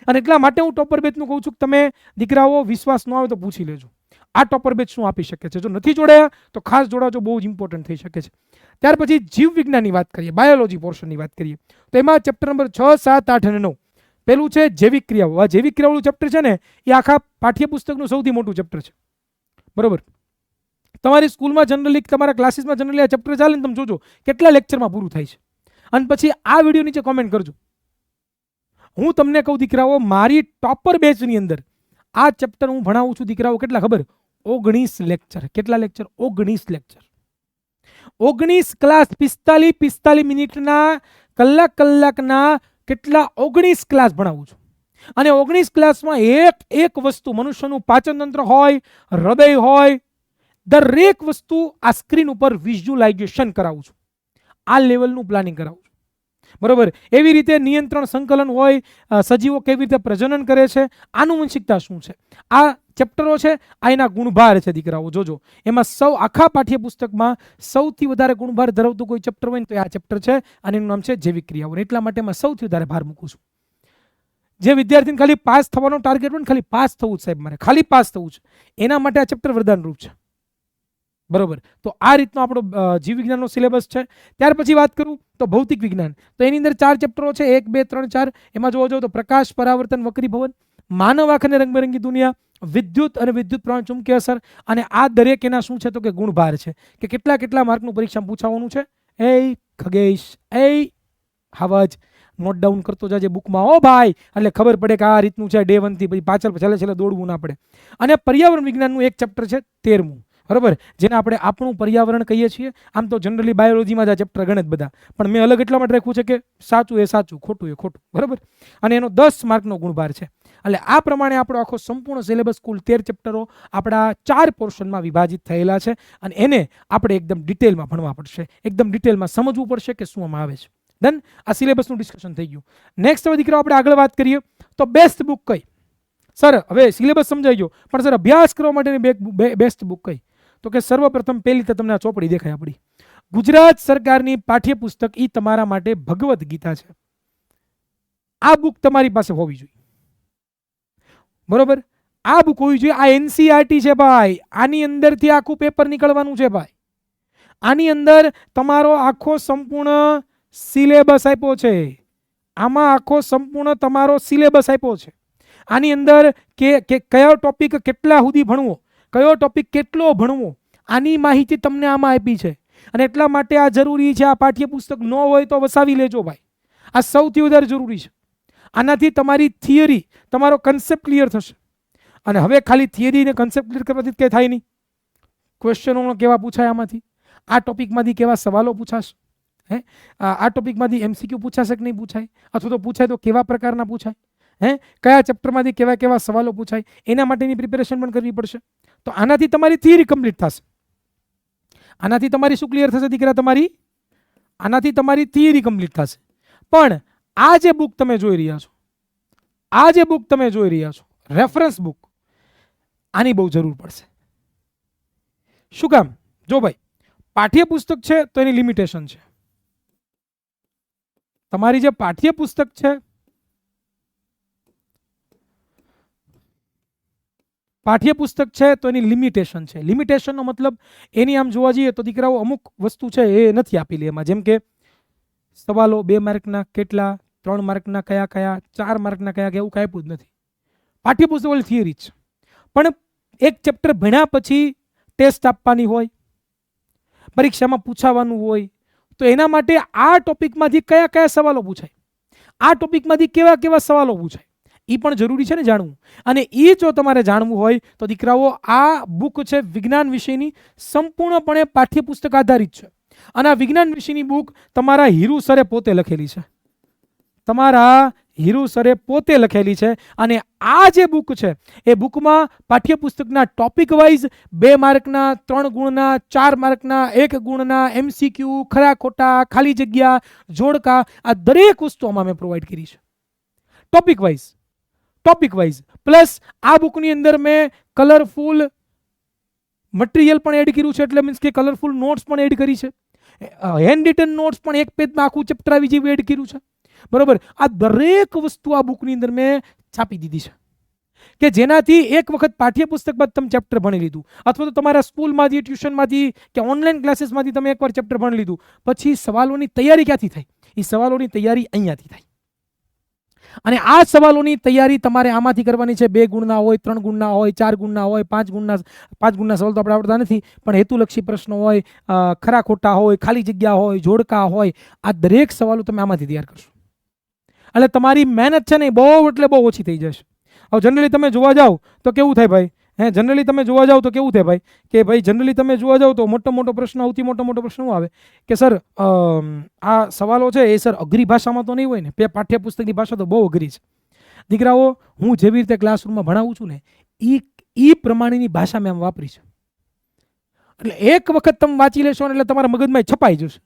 અને એટલા માટે હું ટોપર બેચનું કહું છું કે તમે દીકરાઓ વિશ્વાસ ન આવે તો પૂછી લેજો આ ટોપર બેચ શું આપી શકે છે. જો નથી જોડાયા તો ખાસ જોડાજો, બહુ જ ઇમ્પોર્ટન્ટ થઈ શકે છે. ત્યાર પછી જીવ વિજ્ઞાનની વાત કરીએ, બાયોલોજી પોર્શનની વાત કરીએ તો એમાં ચેપ્ટર નંબર 6, 7, 8 અને 9 પેલું છે જૈવિક ક્રિયાઓ. આ જૈવિક ક્રિયાઓનું ચેપ્ટર છે ને એ આખા પાઠ્યપુસ્તકનું સૌથી મોટું ચેપ્ટર છે. બરોબર, તમારી સ્કૂલમાં જનરલી, તમારા ક્લાસીસમાં જનરલી આ ચેપ્ટર ચાલે ને તમે જોજો કેટલા લેક્ચરમાં પૂરું થાય છે. અને પછી આ વિડીયો નીચે કોમેન્ટ કરજો. હું તમને કહું દીકરાઓ, મારી ટોપર બેચની અંદર આ ચેપ્ટર હું ભણાવું છું દીકરાઓ કેટલા ખબર? 19 લેક્ચર. કેટલા લેક્ચર? 19 લેક્ચર. 19 ક્લાસ, 45 મિનિટના, કલાકના કેટલા? 19 ક્લાસ ભણાવું છું. અને 19 ક્લાસમાં એક વસ્તુ, મનુષ્યનું પાચન તંત્ર હોય, હૃદય હોય, દરેક વસ્તુ આ સ્ક્રીન ઉપર વિઝ્યુલાઇઝેશન કરાવું છું. આ લેવલનું પ્લાનિંગ કરાવું છું. બરોબર, એવી રીતે નિયંત્રણ સંકલન હોય, સજીવો કેવી રીતે પ્રજનન કરે છે, આનુવંશિકતા શું છે, આ ચેપ્ટરો છે. આ એના ગુણભાર છે દીકરાઓ. જોજો, એમાં આખા પાઠ્યપુસ્તકમાં સૌથી વધારે ગુણભાર ધરાવતું કોઈ ચેપ્ટર હોય ને તો આ ચેપ્ટર છે, અને એનું નામ છે જૈવિક ક્રિયાઓ. એટલા માટે એમાં સૌથી વધારે ભાર મૂકું છું. જે વિદ્યાર્થીને ખાલી પાસ થવાનો ટાર્ગેટ હોય ને, ખાલી પાસ થવું જ સાહેબ, મારે ખાલી પાસ થવું છે, એના માટે આ ચેપ્ટર વરદાનરૂપ છે. બરોબર, તો આ રીતનો આપણો જીવ વિજ્ઞાનનો સિલેબસ છે. ત્યાર પછી વાત કરું તો ભૌતિક વિજ્ઞાન, તો એની અંદર 4 ચેપ્ટરો છે, 1, 2, 3, 4. એમાં જોવા જાવ તો પ્રકાશ, પરાવર્તન, વક્રીભવન, માનવ આંખ અને રંગબેરંગી દુનિયા, વિદ્યુત અને વિદ્યુત પ્રવાહ ચુંબકીય અસર. અને આ દરેક એના શું છે તો કે ગુણભાર છે, કે કેટલા માર્કનું પરીક્ષામાં પૂછાવાનું છે. એ ખગેશ, એ હાવજ નોટ ડાઉન કરતો જાજે બુકમાં, ઓ ભાઈ, એટલે ખબર પડે કે આ રીતનું છે. ડે 1 થી પછી પાછળ છેલ્લે દોડવું ના પડે. અને પર્યાવરણ વિજ્ઞાનનું એક ચેપ્ટર છે 13મું. બરોબર, જેને આપણે આપણું પર્યાવરણ કહીએ છીએ. આમ તો જનરલી બાયોલોજીમાં જ આ ચેપ્ટર ગણે જ બધા, પણ મેં અલગ એટલા માટે રાખ્યું છે કે સાચું એ સાચું, ખોટું એ ખોટું. બરોબર, અને એનો 10 માર્કનો ગુણભાર છે. એટલે આ પ્રમાણે આપણો આખો સંપૂર્ણ સિલેબસ, કુલ 13 ચેપ્ટરો આપણા 4 પોર્શનમાં વિભાજિત થયેલા છે. અને એને આપણે એકદમ ડિટેલમાં ભણવા પડશે, એકદમ ડિટેલમાં સમજવું પડશે કે શું આમાં આવે છે. ડન, આ સિલેબસનું ડિસ્કશન થઈ ગયું. નેક્સ્ટ હવે દીકરાઓ આપણે આગળ વાત કરીએ તો બેસ્ટ બુક કઈ? સર હવે સિલેબસ સમજાઈ ગયો, પણ સર અભ્યાસ કરવા માટેની બેસ્ટ બુક કઈ? તો કે સર્વપ્રથમ પહેલી તો તમને આ ચોપડી દેખાય આપણી ગુજરાત સરકારની પાઠ્યપુસ્તક, ઈ તમારા માટે ભગવદ્ ગીતા છે. આ બુક તમારી પાસે હોવી જોઈએ. બરોબર, આ બુક હોવી જોઈએ. આ એનસીઆરટી છે ભાઈ, આની અંદરથી આખું પેપર નીકળવાનું છે ભાઈ. આની અંદર તમારો આખો સંપૂર્ણ સિલેબસ આપ્યો છે. આમાં આખો સંપૂર્ણ તમારો સિલેબસ આપ્યો છે. આની અંદર કે કયો ટોપિક કેટલા સુધી ભણવો, કયો ટોપિક કેટલો ભણવો, આની માહિતી તમને આમાં આપી છે. અને એટલા માટે આ જરૂરી છે. આ પાઠ્યપુસ્તક ન હોય તો વસાવી લેજો ભાઈ, આ સૌથી વધારે જરૂરી છે. આનાથી તમારી થિયરી, તમારો કન્સેપ્ટ ક્લિયર થશે. અને હવે ખાલી થિયરી ને કન્સેપ્ટ ક્લિયર કરવાથી કંઈ થાય નહીં. ક્વેશ્ચનો કેવા પૂછાય આમાંથી, આ ટોપિકમાંથી કેવા સવાલો પૂછાશે, આ ટોપિકમાંથી એમસીક્યુ પૂછાશે કે નહીં પૂછાય, અથવા તો પૂછાય તો કેવા પ્રકારના પૂછાય, કયા ચેપ્ટરમાંથી કેવા સવાલો પૂછાય, એના માટેની પ્રિપેરેશન પણ કરવી પડશે. તો આનાથી તમારી થિયરી કમ્પ્લીટ થશે. આનાથી તમારી શું ક્લિયર થશે દીકરા? આનાથી તમારી થિયરી કમ્પ્લીટ થશે. પણ આ જે બુક તમે જોઈ રહ્યા છો, રેફરન્સ બુક, આની બહુ જરૂર પડશે. શું કામ? જો ભાઈ, પાઠ્યપુસ્તક છે તો એની લિમિટેશન છે. તમારી જે પાઠ્યપુસ્તક છે, તો એની લિમિટેશન છે. લિમિટેશનનો મતલબ એની આમ જોવા જઈએ તો દીકરાઓ અમુક વસ્તુ છે એ નથી આપેલી એમાં. જેમ કે સવાલો 2 માર્કના કેટલા, 3 માર્કના કયા, 4 માર્કના કયા, એવું કાંઈ આપ્યું જ નથી. પાઠ્યપુસ્તક વાળી થિયરી છે. પણ એક ચેપ્ટર ભણ્યા પછી ટેસ્ટ આપવાની હોય, પરીક્ષામાં પૂછાવાનું હોય, તો એના માટે આ ટોપિકમાંથી કયા સવાલો પૂછાય, આ ટોપિકમાંથી કેવા સવાલો પૂછાય, એ પણ જરૂરી છે ને જાણવું. અને એ જો તમારે જાણવું હોય તો દીકરાઓ આ બુક છે વિજ્ઞાન વિષયની, સંપૂર્ણપણે પાઠ્યપુસ્તક આધારિત છે. અને આ વિજ્ઞાન વિષયની બુક તમારા હીરુ સરે પોતે લખેલી છે. અને આ જે બુક છે એ બુકમાં પાઠ્યપુસ્તકના ટોપિક વાઇઝ 2 માર્કના, 3 ગુણના, 4 માર્કના, 1 ગુણના, એમસીક્યુ, ખરા ખોટા, ખાલી જગ્યા, જોડકા, આ દરેક વસ્તુ આમાં મેં પ્રોવાઈડ કરી છે ટોપિક વાઇઝ. પ્લસ આ બુકની અંદર મેં કલરફુલ મટીરિયલ પણ એડ કર્યું છે, એટલે મીન્સ કે કલરફુલ નોટ્સ પણ એડ કરી છે. હેન્ડ રિટન નોટ્સ પણ એક પેજમાં આખું ચેપ્ટર આવી જેવું એડ કર્યું છે. બરોબર, આ દરેક વસ્તુ આ બુકની અંદર મેં છાપી દીધી છે કે જેનાથી એક વખત પાઠ્યપુસ્તકમાં તમે ચેપ્ટર ભણી લીધું અથવા તો તમારા સ્કૂલમાંથી, ટ્યુશનમાંથી કે ઓનલાઈન ક્લાસીસમાંથી તમે એકવાર ચેપ્ટર ભણી લીધું, પછી સવાલોની તૈયારી ક્યાંથી થાય? એ સવાલોની તૈયારી અહીંયાથી થાય. અને આ સવાલોની તૈયારી તમારે આમાંથી કરવાની છે. 2 ગુણના હોય, 3 ગુણના હોય, 4 ગુણના હોય, 5 ગુણના સવાલ તો આપણે આવડતા નથી, પણ હેતુલક્ષી પ્રશ્નો હોય, ખરા ખોટા હોય, ખાલી જગ્યા હોય, જોડકા હોય, આ દરેક સવાલો તમે આમાંથી તૈયાર કરશો. એટલે તમારી મહેનત છે ને બહુ એટલે બહુ ઓછી થઈ જશે. હવે જનરલી તમે જોવા જાઓ તો કેવું થાય ભાઈ? જનરલી તમે જોવા જાઓ તો કેવું થાય ભાઈ કે ભાઈ જનરલી તમે જોવા જાઓ તો મોટો પ્રશ્ન, સૌથી મોટો પ્રશ્ન શું આવે કે સર આ સવાલો છે એ સર અઘરી ભાષામાં તો નહીં હોય ને? પાઠ્યપુસ્તકની ભાષા તો બહુ અઘરી છે. દીકરાઓ, હું જેવી રીતે ક્લાસરૂમમાં ભણાવું છું ને એ પ્રમાણેની ભાષા મેં આમ વાપરી છે. એટલે એક વખત તમે વાંચી લેશો ને એટલે તમારા મગજમાં છપાઈ જશે,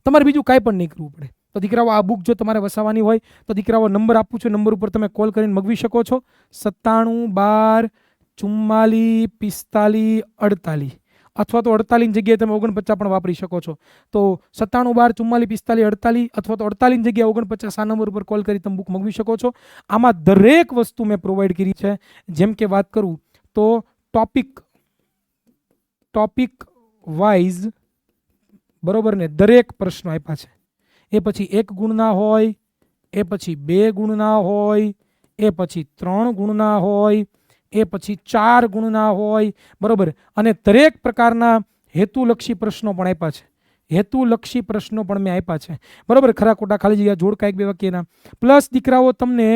તમારે બીજું કાંઈ પણ નહીં કરવું પડે. તો દીકરાઓ, આ બુક જો તમારે વસાવવાની હોય તો દીકરાઓ નંબર આપું છું, નંબર ઉપર તમે કોલ કરીને મગવી શકો છો. 97 12 44 48 અથવા તો 48 ની જગ્યાએ તમે 49 પણ વાપરી શકો છો. તો 97 12 44 45 48 અથવા તો 48 ની જગ્યાએ 49 આ નંબર ઉપર કોલ કરી તમે બુક મગવી શકો છો. આમાં દરેક વસ્તુ મેં પ્રોવાઈડ કરી છે. જેમ કે વાત કરું તો ટોપિક વાઇઝ, બરોબર ને, દરેક પ્રશ્નો આપ્યા છે. એ પછી 1 ગુણના હોય, એ પછી 2 ગુણના હોય, એ પછી 3 ગુણના હોય, એ પછી 4 ગુણના હોય, બરોબર. અને દરેક પ્રકારના હેતુલક્ષી પ્રશ્નો પણ આપ્યા છે. હેતુલક્ષી પ્રશ્નો પણ મેં આપ્યા છે, બરોબર. ખરા ખોટા, ખાલી જગ્યા, જોડકા, 1-2 વાક્યના. પ્લસ દીકરાઓ તમને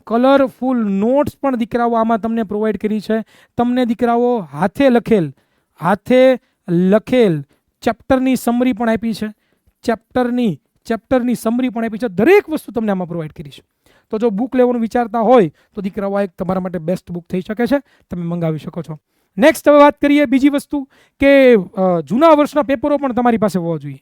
કલરફુલ નોટ્સ પણ દીકરાઓ આમાં તમને પ્રોવાઈડ કરી છે. તમને દીકરાઓ હાથે લખેલ ચેપ્ટરની સમરી પણ આપી છે. ચેપ્ટરની સમરી પણ આપી છે. દરેક વસ્તુ તમને આમાં પ્રોવાઈડ કરી છે. તો જો બુક લેવાનું વિચારતા હોય તો દીકરાઓ એક તમારા માટે બેસ્ટ બુક થઈ શકે છે, તમે મંગાવી શકો છો. નેક્સ્ટ હવે વાત કરીએ બીજી વસ્તુ કે જૂના વર્ષના પેપરો પણ તમારી પાસે હોવા જોઈએ.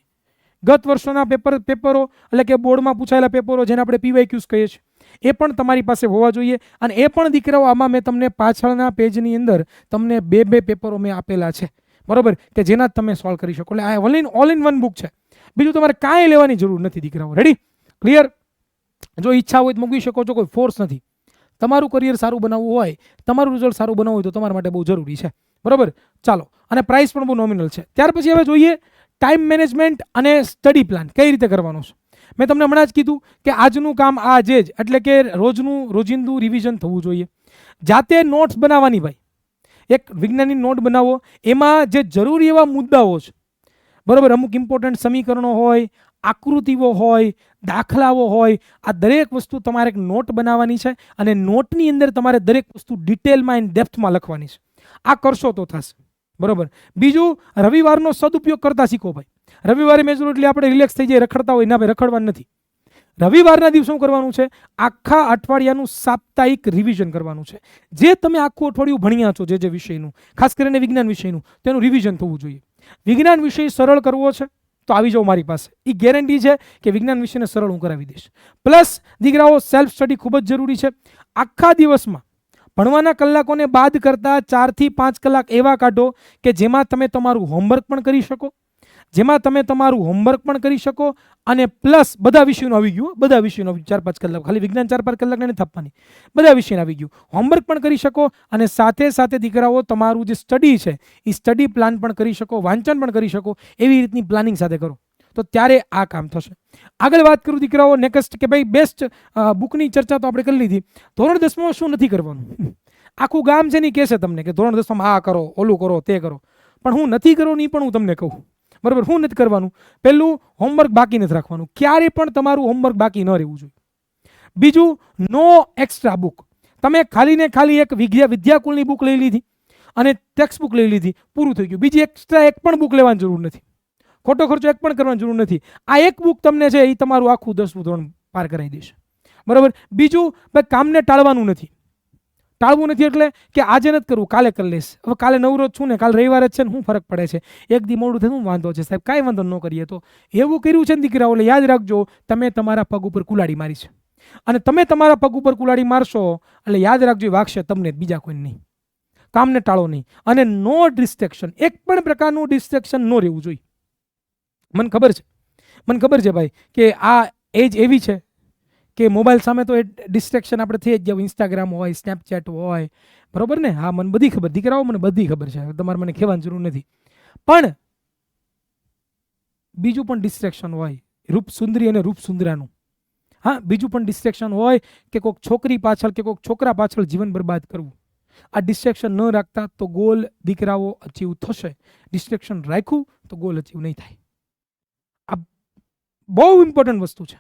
ગત વર્ષોના પેપરો એટલે કે બોર્ડમાં પૂછાયેલા પેપરો, જેને આપણે PYQs કહીએ છીએ, એ પણ તમારી પાસે હોવા જોઈએ. અને એ પણ દીકરાઓ આમાં મેં તમને પાછળના પેજની અંદર તમને 2 પેપરો મેં આપેલા છે, બરોબર, કે જેના તમે સોલ્વ કરી શકો. એટલે આ ઓલ ઇન વન બુક છે. બીજું તમારે કાંઈ લેવાની જરૂર નથી દીકરાઓ. રેડી? ક્લિયર? જો ઈચ્છા હોય તો મૂકી શકો છો, કોઈ ફોર્સ નથી. તમારું કરિયર સારું બનાવવું હોય, તમારું રિઝલ્ટ સારું બનાવવું હોય તો તમારા માટે બહુ જરૂરી છે, બરોબર. ચાલો, અને પ્રાઇસ પણ બહુ નોમિનલ છે. ત્યાર પછી હવે જોઈએ ટાઈમ મેનેજમેન્ટ અને સ્ટડી પ્લાન કઈ રીતે કરવાનો છે. મેં તમને હમણાં જ કીધું કે આજનું કામ આજે જ, એટલે કે રોજિંદુ રિવિઝન થવું જોઈએ. જાતે નોટ્સ બનાવવાની ભાઈ. એક વિજ્ઞાનની નોટ બનાવો, એમાં જે જરૂરી એવા મુદ્દાઓ છે, બરોબર, અમુક ઇમ્પોર્ટન્ટ સમીકરણો હોય, આકૃતિઓ હોય, દાખલાઓ હોય, આ દરેક વસ્તુ તમારે એક નોટ બનાવવાની છે. અને નોટની અંદર તમારે દરેક વસ્તુ ડિટેલમાં એન્ડ ડેપ્થમાં લખવાની છે. આ કરશો તો થશે, બરોબર. બીજું, રવિવારનો સદુપયોગ કરતા શીખો ભાઈ. રવિવારે મેં એટલે આપણે રિલેક્સ થઈ જાય, રખડતા હોય ના ભાઈ, રખડવાનું નથી. રવિવારના દિવસે શું કરવાનું છે? આખા અઠવાડિયાનું સાપ્તાહિક રિવિઝન કરવાનું છે. જે તમે આખું અઠવાડિયું ભણ્યા છો, જે વિષયનું, ખાસ કરીને વિજ્ઞાન વિષયનું, તેનું રિવિઝન થવું જોઈએ. વિજ્ઞાન વિષય સરળ કરવો છે તો આવી જાઓ મારી પાસે. એ ગેરંટી છે કે વિજ્ઞાન વિષયને સરળ હું કરાવી દઈશ. પ્લસ દીકરાઓ, સેલ્ફ સ્ટડી ખૂબ જ જરૂરી છે. આખા દિવસમાં ભણવાના કલાકોને બાદ કરતા 4 થી 5 કલાક એવા કાઢો કે જેમાં તમે તમારું હોમવર્ક પણ કરી શકો, અને પ્લસ બધા વિષયોનું આવી ગયું, 4-5 કલાક, ખાલી વિજ્ઞાન 4-5 કલાકને નથી આપવાની, બધા વિષયનું આવી ગયું. હોમવર્ક પણ કરી શકો અને સાથે દીકરાઓ તમારું જે સ્ટડી છે એ સ્ટડી પ્લાન પણ કરી શકો, વાંચન પણ કરી શકો. એવી રીતની પ્લાનિંગ સાથે કરો તો ત્યારે આ કામ થશે. આગળ વાત કરું દીકરાઓ નેક્સ્ટ કે ભાઈ બેસ્ટ બુકની ચર્ચા તો આપણે કરી લીધી. ધોરણ 10માં શું નથી કરવાનું? આખું ગામ છે ને કહેશે તમને કે ધોરણ 10માં આ કરો, ઓલું કરો, તે કરો, પણ હું નથી કરવું નહીં, પણ હું તમને કહું, બરાબર. શું નથી કરવાનું? પહેલું, હોમવર્ક બાકી નથી રાખવાનું. ક્યારે પણ તમારું હોમવર્ક બાકી ન રહેવું જોઈએ. બીજું, નો એક્સ્ટ્રા બુક. તમે ખાલી ને ખાલી એક વિદ્યાકુલની બુક લઈ લીધી અને ટેક્સ્ટ બુક લઈ લીધી, પૂરું થઈ ગયું. બીજી એક્સ્ટ્રા એક પણ બુક લેવાની જરૂર નથી. ખોટો ખર્ચો એક પણ કરવાની જરૂર નથી. આ એક બુક તમને છે એ તમારું આખું 10મું ધોરણ પાર કરાવી દેશે, બરાબર. બીજું, ભાઈ કામને ટાળવું નથી એટલે કે આજે નથી કરવું, કાલે કરી લઈશ. હવે કાલે નવરો છું ને, કાલે રવિવાર જ છે ને, શું ફરક પડે છે? એક દી મોડું થયું વાંધો છે સાહેબ, કાંઈ વાંધો ન કરીએ. તો એવું કર્યું છે ને દીકરાઓ, એટલે યાદ રાખજો, તમે તમારા પગ ઉપર કુલાડી મારી છે. અને તમે તમારા પગ ઉપર કુલાડી મારશો એટલે યાદ રાખજો, વાગશે તમને, બીજા કોઈ નહીં. કામને ટાળો નહીં. અને નો ડિસ્ટ્રેક્શન, એક પણ પ્રકારનું ડિસ્ટ્રેક્શન ન રહેવું જોઈએ. મને ખબર છે ભાઈ કે આ એજ એવી છે કે મોબાઈલ સામે તો એ ડિસ્ટ્રેક્શન આપણે થઈ જ જાય. ઇન્સ્ટાગ્રામ હોય, સ્નેપચેટ હોય, બરોબર ને? હા, મને બધી ખબર, દીકરાઓ મને બધી ખબર છે, તમારે મને કહેવાની જરૂર નથી. પણ બીજું પણ ડિસ્ટ્રેક્શન હોય, રૂપ સુંદરી અને રૂપ સુંદરાનું. હા, બીજું પણ ડિસ્ટ્રેક્શન હોય કે કોઈક છોકરી પાછળ કે કોઈક છોકરા પાછળ જીવન બરબાદ કરવું. આ ડિસ્ટ્રેક્શન ન રાખતા તો ગોલ દીકરાઓ અચીવ થશે. ડિસ્ટ્રેક્શન રાખ્યું તો ગોલ અચીવ નહીં થાય. આ બહુ ઇમ્પોર્ટન્ટ વસ્તુ છે.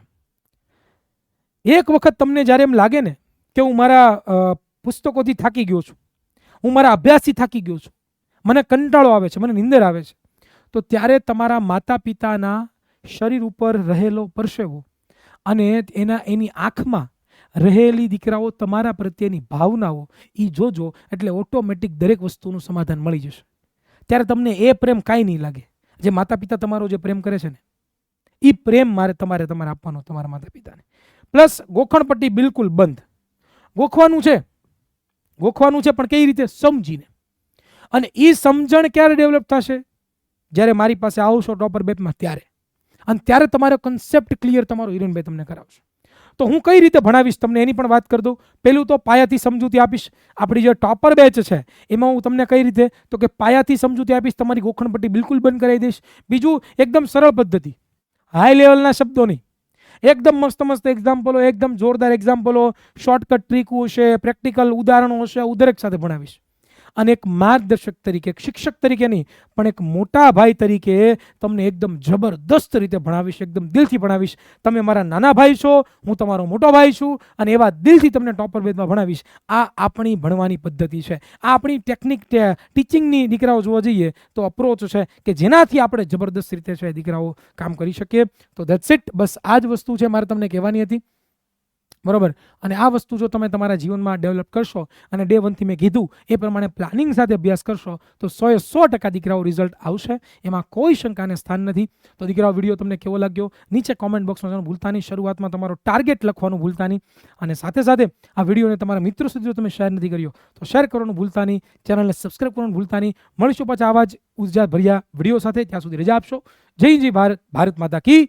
એક વખત તમને જ્યારે એમ લાગે ને કે હું મારા પુસ્તકોથી થાકી ગયો છું, હું મારા અભ્યાસથી થાકી ગયો છું, મને કંટાળો આવે છે, મને નીંદર આવે છે, તો ત્યારે તમારા માતા પિતાના શરીર ઉપર રહેલો પરસેવો અને એની આંખમાં રહેલી દીકરાઓ તમારા પ્રત્યેની ભાવનાઓ એ જોજો, એટલે ઓટોમેટિક દરેક વસ્તુનું સમાધાન મળી જશે. ત્યારે તમને એ પ્રેમ કાંઈ નહીં લાગે. જે માતા પિતા તમારો જે પ્રેમ કરે છે ને, એ પ્રેમ તમારે આપવાનો તમારા માતા પિતાને. પ્લસ ગોખણપટ્ટી બિલકુલ બંધ. ગોખવાનું છે પણ કઈ રીતે? સમજીને. અને એ સમજણ ક્યારે ડેવલપ થશે? જ્યારે મારી પાસે આવશો ટોપર બેચમાં ત્યારે. અને ત્યારે તમારો કન્સેપ્ટ ક્લિયર તમારો હિરેનભાઈ તમને કરાવશે. તો હું કઈ રીતે ભણાવીશ તમને એની પણ વાત કરી દઉં. પહેલું તો પાયાથી સમજૂતી આપીશ. આપણી જે ટોપર બેચ છે એમાં હું તમને કઈ રીતે, તો કે પાયાથી સમજૂતી આપીશ, તમારી ગોખણપટ્ટી બિલકુલ બંધ કરાવી દઈશ. બીજું, એકદમ સરળ પદ્ધતિ, હાઈ લેવલના શબ્દો નહીં, એકદમ મસ્ત એક્ઝામ્પલો, એકદમ જોરદાર એક્ઝામ્પલો, શોર્ટકટ ટ્રીકો હશે, પ્રેક્ટિકલ ઉદાહરણો હશે, દરેક સાથે ભણાવીશ. અને એક માર્ગદર્શક તરીકે, એક શિક્ષક તરીકે નહીં પણ એક મોટા ભાઈ તરીકે તમને એકદમ જબરદસ્ત રીતે ભણાવીશ, એકદમ દિલથી ભણાવીશ. તમે મારા નાના ભાઈ છો, હું તમારો મોટો ભાઈ છું, અને એવા દિલથી તમને ટોપર બેચમાં ભણાવીશ. આ આપણી ભણવાની પદ્ધતિ છે. આ આપણી ટેકનિક, ટીચિંગની દીકરાઓ જોવા જઈએ તો અપ્રોચ છે કે જેનાથી આપણે જબરદસ્ત રીતે છે દીકરાઓ કામ કરી શકીએ. તો ધેટ્સ ઇટ. બસ આ જ વસ્તુ છે મારે તમને કહેવાની હતી, બરોબર. અને આ વસ્તુ જો તમે તમારા જીવનમાં ડેવલપ કરશો અને ડે 1 થી મેં કીધું એ પ્રમાણે પ્લાનિંગ સાથે અભ્યાસ કરશો તો 100% દીકરાઓ રિઝલ્ટ આવશે, એમાં કોઈ શંકાને સ્થાન નથી. તો દીકરાઓ, વિડીયો તમને કેવો લાગ્યો નીચે કોમેન્ટ બોક્સમાં જવાનું ભૂલતા નહીં. શરૂઆતમાં તમારો ટાર્ગેટ લખવાનું ભૂલતા નહીં. અને સાથે સાથે આ વિડીયોને તમારા મિત્રો સુધી જો તમે શેર નથી કર્યો તો શેર કરવાનું ભૂલતા નહીં. ચેનલને સબસ્ક્રાઈબ કરવાનું ભૂલતા નહીં. મળીશું પાછા આવા જ ઉર્જા ભર્યા વિડીયો સાથે. ત્યાં સુધી રજા આપશો. જય ભારત, ભારત માતા કી